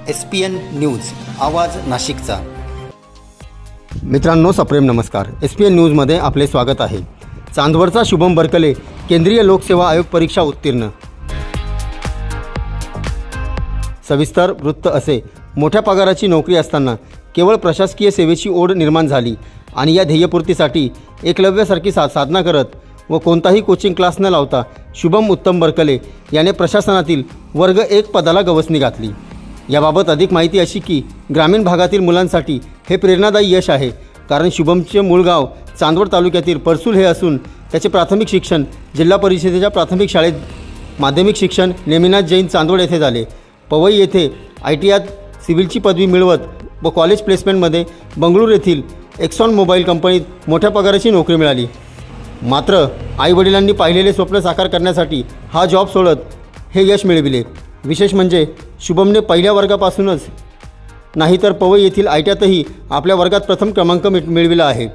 SPN news आवाज नाशिकचा। मित्रांनो सप्रेम नमस्कार। SPN न्यूजमध्ये आपले स्वागत आहे। चांदवडचा शुभम बरकले केंद्रीय लोकसेवा आयोग परीक्षा उत्तीर्ण। सविस्तर वृत्त असे, मोठ्या पगाराची नोकरी असताना केवळ प्रशासकीय सेवेची ओढ निर्माण झाली आणि या ध्येयपूर्तीसाठी एकलव्यासारखी साधना करत व कोणताही कोचिंग क्लास न लावता शुभम उत्तम बरकले याने प्रशासनातील वर्ग 1 पदाला गवसणी घातली। याबाबत अधिक माहिती अशी की ग्रामीण भागातील मुलांसाठी हे प्रेरणादायी यश आहे, कारण शुभमचे मूळ गाव चांदवड तालुक्यातील परसूल हे असून त्याचे प्राथमिक शिक्षण जिल्हा परिषदेच्या प्राथमिक शाळेत, माध्यमिक शिक्षण नेमिनाथ जैन चांदवड येथे झाले। पवई येथे ITIत सिव्हिलची पदवी मिळवत व कॉलेज प्लेसमेंटमध्ये बंगळूर येथील एक्सॉन मोबाईल कंपनीत मोठ्या पगाराची नोकरी मिळाली। मात्र आईवडिलांनी पाहिलेले स्वप्न साकार करण्यासाठी हा जॉब सोडत हे यश मिळविले। विशेष म्हणजे शुभमने पहिल्या वर्गापासूनच नाही तर पवई येथील ITIतही आपल्या वर्गात प्रथम क्रमांक मिळविला आहे।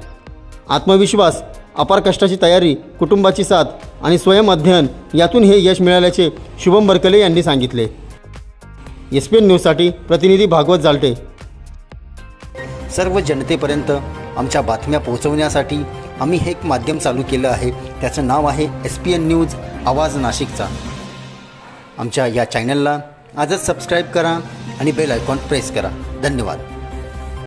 आत्मविश्वास, अपार कष्टाची तयारी, कुटुंबाची साथ आणि स्वयं अध्ययन यातून हे यश मिळाल्याचे शुभम बरकले यांनी सांगितले। SPN न्यूजसाठी प्रतिनिधी भागवत जालटे। सर्व जनतेपर्यंत आमच्या बातम्या पोहोचवण्यासाठी आम्ही हे एक माध्यम चालू केलं आहे, त्याचं नाव आहे SPN न्यूज आवाज नाशिकचा। आमच्या या चॅनलला आजच सबस्क्राईब करा आणि बेल आयकॉन प्रेस करा। धन्यवाद।